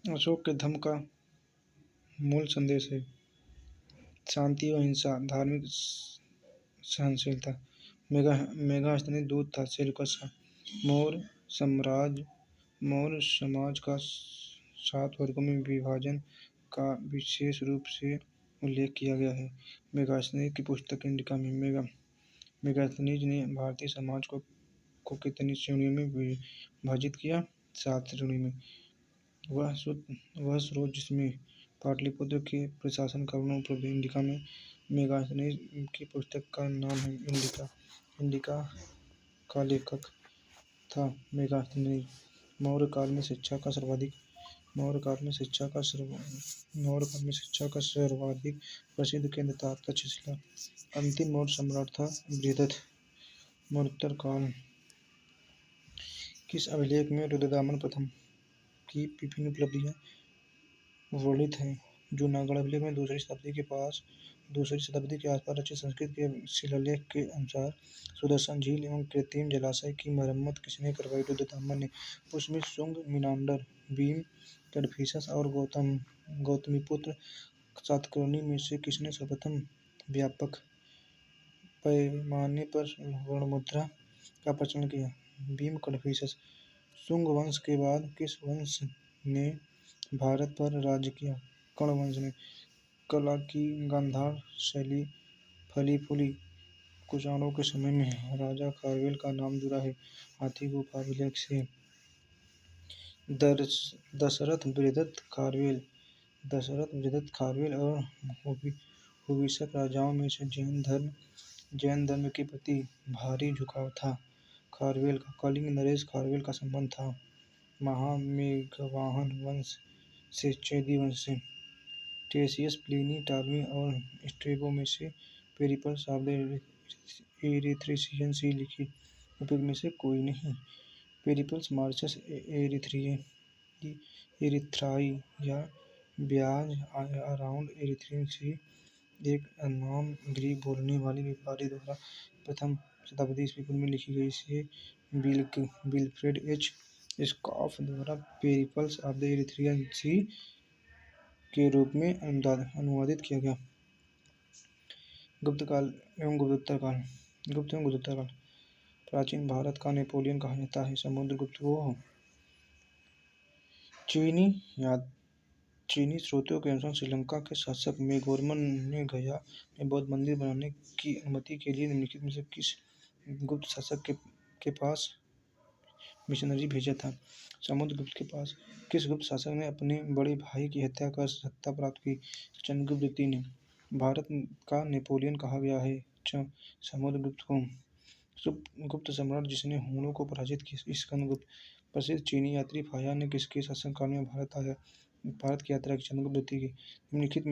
अशोक के धम्म का मूल संदेश है शांति और हिंसा, धार्मिक सहनशीलता। मेगास्थनीय दूत था सेल्यूकस का। मौर्य साम्राज्य मौर्य समाज का 7 वर्गों में विभाजन का विशेष रूप से उल्लेख किया गया है। मेगास्थनीज की पुस्तक इंडिका में मेगास्थनीज ने भारतीय समाज को कितनी श्रेणियों में विभाजित किया? 7 श्रेणियों में। वह स्रोत जिसमें पाटलिपुत्र के प्रशासन का वर्णन उपलब्ध है। इंडिका में मेगास्थनीज की पुस्तक का नाम है इंडिका। इंडिका का लेखक था मेगास्थनीज। मौर्य काल में शिक्षा का सर्वाधिक प्रसिद्ध केंद्र था तक्षशिला। अंतिम मौर्य सम्राट था बृहद्रथ। मरणोत्तर काल। किस अभिलेख में रुद्रदामन प्रथम की विभिन्न उपलब्धियां वर्णित हैं? जूनागढ़ अभिलेख में दूसरी शताब्दी के आसपास रचित संस्कृत के शिलालेख के अनुसार सुदर्शन झील एवं कृत्रिम जलाशय की मरम्मत किसने करवाई? रुद्रदामन ने। उसमें शुंग, मिनांडर, भीम, कदफिसस और गौतमीपुत्र सातकर्णी में से किसने सर्वप्रथम व्यापक पैमाने पर वर्णमुद्रा का प्रचलन किया? भीम कदफिसस। शुंग वंश के बाद किस वंश ने भारत पर राज्य किया? कर्ण वंश ने। कला की गांधार शैली फली फूली। कुषाणों के समय में राजा खारवेल का नाम जुड़ा है हाथी गुफा अभिलेख से। दशरथ बृहद्रथ खारवेल और हुविसक राजाओं में से जैन धर्म के प्रति भारी झुकाव था खारवेल का। कलिंग नरेश खारवेल का संबंध था महामेघवाहन वंश से चेदी वंश से। टेशियस, प्लिनी, टालमी और स्ट्रेबो में से पेरिप्लस ऑफ द एरिथ्रियन सी लिखी उपयुक्त में से कोई नहीं। पेरिप्लस मार्चस एरिथ्राई या ब्याज अराउंड एरिथ्रियन सी एक अननोन ग्रीक बोलने वाले व्यापारी द्वारा प्रथम शताब्दी ईस्वी पूर्व में लिखी गई। इसे विल्फ्रेड एच स्कॉफ द्वारा पेरिप्लस ऑफ द एरिथ्रियन सी के रूप में अनुवादित किया गया। गुप्त एवं गुप्तोत्तर काल। प्राचीन भारत का नेपोलियन कहा जाता है। समुद्रगुप्त को चीनी स्रोतों के अनुसार श्रीलंका के शासक मेघवर्मन ने गया में बौद्ध मंदिर बनाने की अनुमति के लिए निम्नलिखित में से किस गुप्त शासक के पास मिशनरी भेजा था? समुद्रगुप्त के पास। किस गुप्त शासक ने अपने बड़े भाई की हत्या कर सत्ता प्राप्त की? चंद्रगुप्त द्वितीय ने। भारत का नेपोलियन कहा गया है समुद्रगुप्त को। गुप्त सम्राट जिसने हुनों को पराजित किया? स्कंदगुप्त। प्रसिद्ध चीनी यात्री फाया ने किसके शासनकाल में भारत की यात्रा की? चंद्रगुप्त द्वितीय की। निम्नलिखित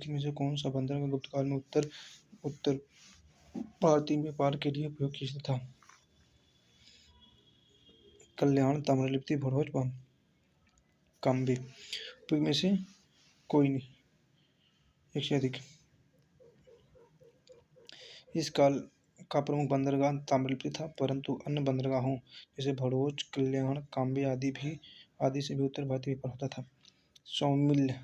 में से कौन सा बंदरगाह गुप्त काल में उत्तर भारतीय व्यापार के लिए उपयोग किया था? कल्याण, ताम्रलिप्ति, भोज, काम्बे। उपयुक्त में से कोई नहीं, एक से अधिक। इस काल का प्रमुख बंदरगाह ताम्रलिप्ति था, परंतु अन्य बंदरगाहों जैसे भड़ोच, कल्याण, काम्बे आदि से भी उत्तर भारतीय व्यापार होता था। सौमिल्य,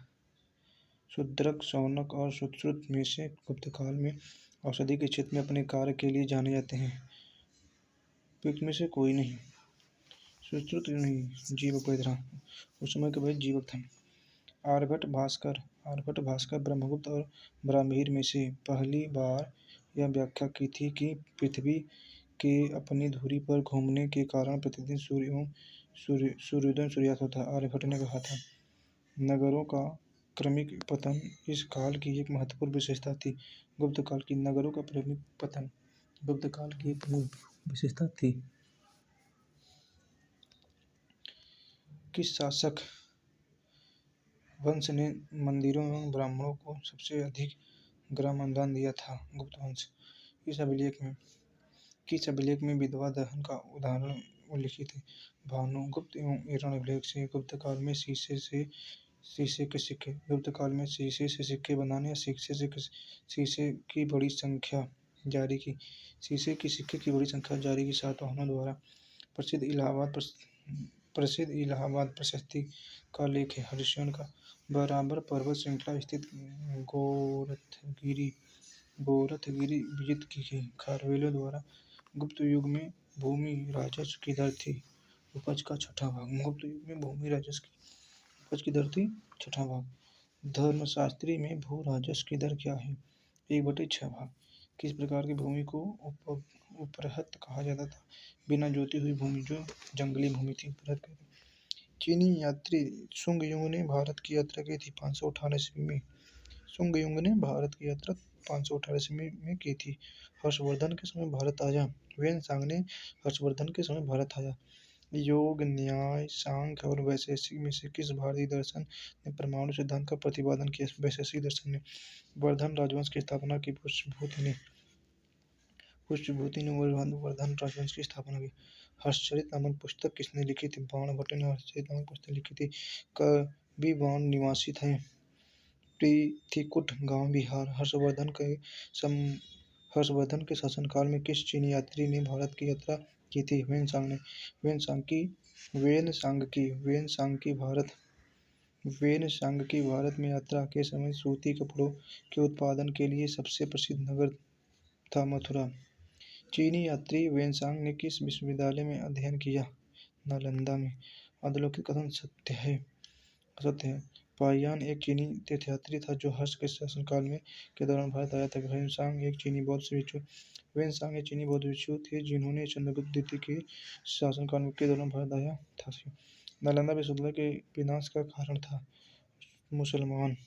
शूद्रक, शौनक और सुश्रुत में से गुप्त काल में औषधि के क्षेत्र में अपने कार्य के लिए जाने जाते हैं। उपयुक्त में से कोई नहीं, सुश्रुत नहीं, जीवक था। उस समय के वह जीवक था। आर्यभट्ट भास्कर ब्रह्मगुप्त और ब्राह्मीर में से पहली बार यह व्याख्या की थी कि पृथ्वी के अपनी धुरी पर घूमने के कारण प्रतिदिन सूर्य एवं सूर्योदय सूर्यास्त होता है। आर्यभट्ट ने कहा था। नगरों का क्रमिक पतन इस काल की एक महत्वपूर्ण विशेषता थी। गुप्त काल की नगरों का क्रमिक पतन गुप्त काल की एक प्रमुख विशेषता थी। किस शासक वंश ने मंदिरों एवं ब्राह्मणों को सबसे अधिक ग्राम अनुदान दिया था? गुप्त वंश। किस अभिलेख में विधवा दहन का उदाहरण उल्लिखित है? भानुगुप्त एवं ईरान अभिलेख से। गुप्त काल में शीशे के सिक्के। गुप्त काल में शीशे से सिक्के बनाने या शीशे की बड़ी संख्या जारी की। शीशे की सिक्के की बड़ी संख्या जारी की सातवाहनों द्वारा। प्रसिद्ध प्रसिद्ध इलाहाबाद प्रशस्ति का लेख है। हरिश्चंद्र का बराबर पर्वत श्रृंखला स्थित गोरखगिरी गोरखगिरी विजित की गई। खारवेलों द्वारा गुप्त युग में भूमि राजस्व की दर थी उपज का छठा भाग। गुप्त युग में भूमि राजस्व की उपज की दर थी छठा भाग। धर्मशास्त्री में भू राजस्व की दर क्या है? 1/6 भाग। किस प्रकार की भूमि को उपरहत कहा जाता था? बिना जोती हुई भूमि जो जंगली भूमि थी उपरहत कहते हैं। चीनी यात्री सुंग-युंग ने भारत की यात्रा की थी 518 ईस्वी में। सुंग-युंग ने भारत की यात्रा 518 ईस्वी में की थी। हर्षवर्धन के समय भारत आया। ह्वेन-सांग ने हर्षवर्धन के समय भारत आया। योग, न्याय, सांख्य और वैशेषिक में से किस भारतीय दर्शन ने परमाणु सिद्धांत का प्रतिपादन किया? वैशेषिक दर्शन ने। वर्धन राजवंश की स्थापना की पुष्यभूति ने वर्धन राजवंश की स्थापना की। हर्षचरित नामक पुस्तक किसने लिखी थी? बाणभट्ट ने हर्षचरित नामक पुस्तक लिखी थी। कवि बाण निवासी थे पृथ्वीकूट गांव बिहार। हर्षवर्धन के शासनकाल में किस चीनी यात्री ने भारत की यात्रा की थी? ह्वेन-सांग ने। ह्वेन-सांग की भारत में यात्रा के समय सूती कपड़ों के उत्पादन के लिए सबसे प्रसिद्ध नगर था मथुरा। चीनी यात्री ह्वेन-सांग ने किस विश्वविद्यालय में अध्ययन किया? नालंदा में। अधोलिखित कथन सत्य है? असत्य है। पाहियान एक चीनी तीर्थयात्री था जो हर्ष के शासनकाल के दौरान भारत आया था। ह्वेन-सांग एक चीनी बौद्ध भिक्षु थे जिन्होंने चंद्रगुप्त द्वितीय के शासनकाल के दौरान भारत आया था। नालंदा विश्वविद्यालय के विनाश का कारण था मुसलमान।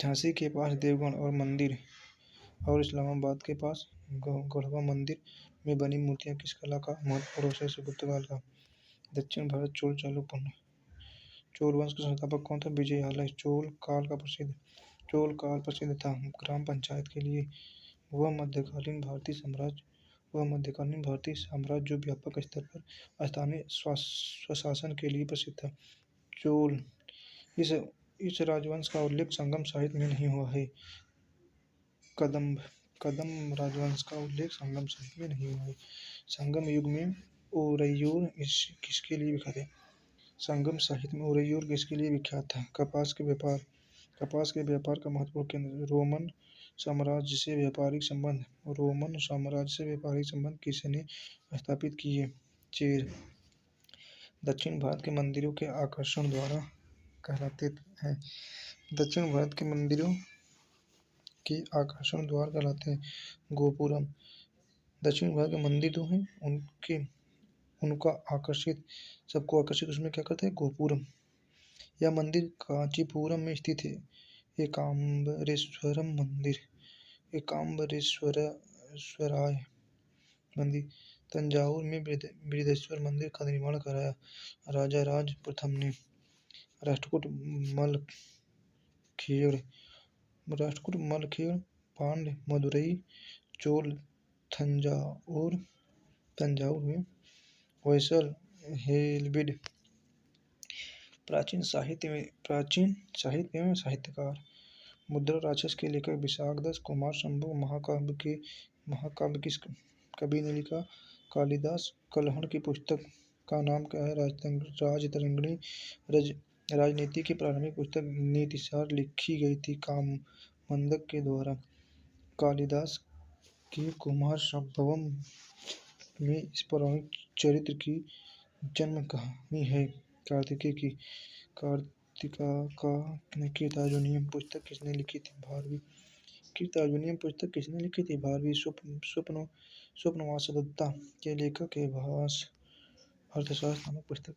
झांसी के पास देवगढ़ और मंदिर और इस्लामाबाद के पास गढ़वा मंदिर में बनी मूर्तियां किस कला का महत्वपूर्ण अवशेष है? गुप्त काल का। दक्षिण भारत चोल वंश का संस्थापक कौन था? विजययालय। चोल काल प्रसिद्ध था ग्राम पंचायत के लिए। वह मध्यकालीन भारतीय साम्राज्य जो व्यापक स्तर पर स्थानीय स्वशासन के लिए प्रसिद्ध था। चोल इस राजवंश का उल्लेख संगम साहित्य में नहीं हुआ है। कदंब राजवंश का उल्लेख संगम साहित्य में नहीं हुआ है। संगम युग में ओरैयूर किसके लिए विख्यात है? संगम साहित्य में ओरैयूर किसके लिए विख्यात था? कपास के व्यापार का महत्वपूर्ण केंद्र। रोमन साम्राज्य से व्यापारिक संबंध किसने स्थापित किए? चेर। दक्षिण भारत के मंदिरों के आकर्षण द्वार कहलाते हैं। गोपुरम। दक्षिण भारत के मंदिर जो हैं उनका सबको आकर्षित उसमें क्या करता है? गोपुरम। यह मंदिर कांचीपुरम में स्थित है। एकाम्बरेश्वराय मंदिर। तंजावुर में बृहदेश्वर मंदिर का निर्माण कराया राजा राज प्रथम ने। राष्ट्रकूट मलखेड़ पांड्य मदुरई चोल तंजावुर में होयसल हेलेबिड। प्राचीन साहित्य एवं साहित्यकार। मुद्रा राक्षस के लेखक विशाखदत्त कुमार शंभू। महाकाव्य किस कवि ने लिखा? कालिदास। कल्हण की पुस्तक का नाम क्या है? राजतरंगिणी। राजनीति की प्रारंभिक पुस्तक नीतिसार लिखी गई थी कामोदक के द्वारा। कालिदास के कुमारसंभवम में इस पौराणिक चरित्र की जन्म कहानी है कार्तिकेय की। कीर्तार्जुनीयम पुस्तक किसने लिखी थी? भारवी। स्वप्नवासवदत्ता के लेखक है भास। अर्थशास्त्र नामक पुस्तक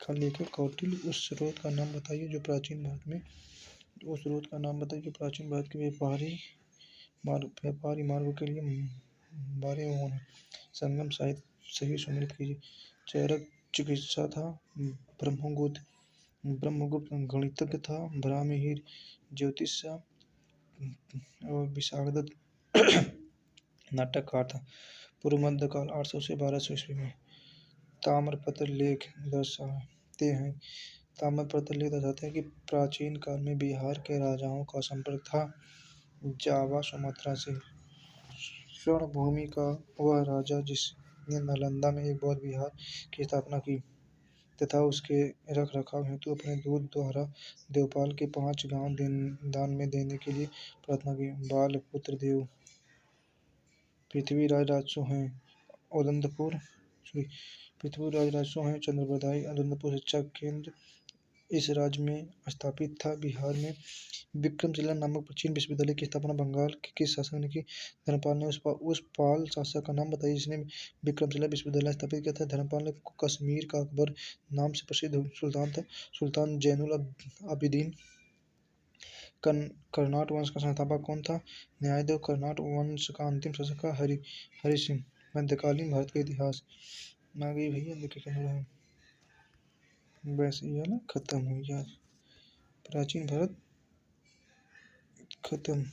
का लेखक कौटिल्य। उस स्रोत का नाम बताइए जो प्राचीन भारत के व्यापारी मार्गों के लिए बारे में मौन है। संगम साहित्य सही सम्मिलित कीजिए। चरक चिकित्सा था। ब्रह्मगुप्त गणितज्ञ था। भ्रामहिर ज्योतिषा और विशाखदत्त नाटककार था। पूर्व मध्यकाल 800 से 1200 ईस्वी में। ताम्रपत्र लेख दर्शाते हैं कि प्राचीन काल में बिहार के राजाओं का संपर्क था जावा सुमात्रा से। स्वर्णभूमि का वह राजा ने नालंदा में एक बौद्ध विहार की स्थापना की तथा उसके रखरखाव हेतु अपने दूत द्वारा देवपाल के 5 गांव दान में देने के लिए प्रार्थना की। बाल पुत्र देव पृथ्वीराज राजस्व हैं उदंतपुर पृथ्वीराज राजस्व हैं चंद्रप्रदायी उदंतपुर शिक्षा केंद्र इस राज्य में स्थापित था। बिहार में विक्रमशिला नामक प्राचीन विश्वविद्यालय की स्थापना बंगाल के किस शासक ने की? धर्मपाल ने। उस पाल शासक का नाम बताइए जिसने विक्रमशिला विश्वविद्यालय स्थापित किया था। धर्मपाल ने। कश्मीर का अकबर नाम से प्रसिद्ध सुल्तान था। सुल्तान जैनुल आबिदीन। कर्नाट वंश का संस्थापक कौन था? न्यायदेव। कर्नाट वंश का अंतिम शासक हरि सिंह। मध्यकालीन भारत का इतिहास। आ गई भैया, देखिए क्या हो रहा है। वैसे ही है ना, खत्म हुई यार। प्राचीन भारत खत्म।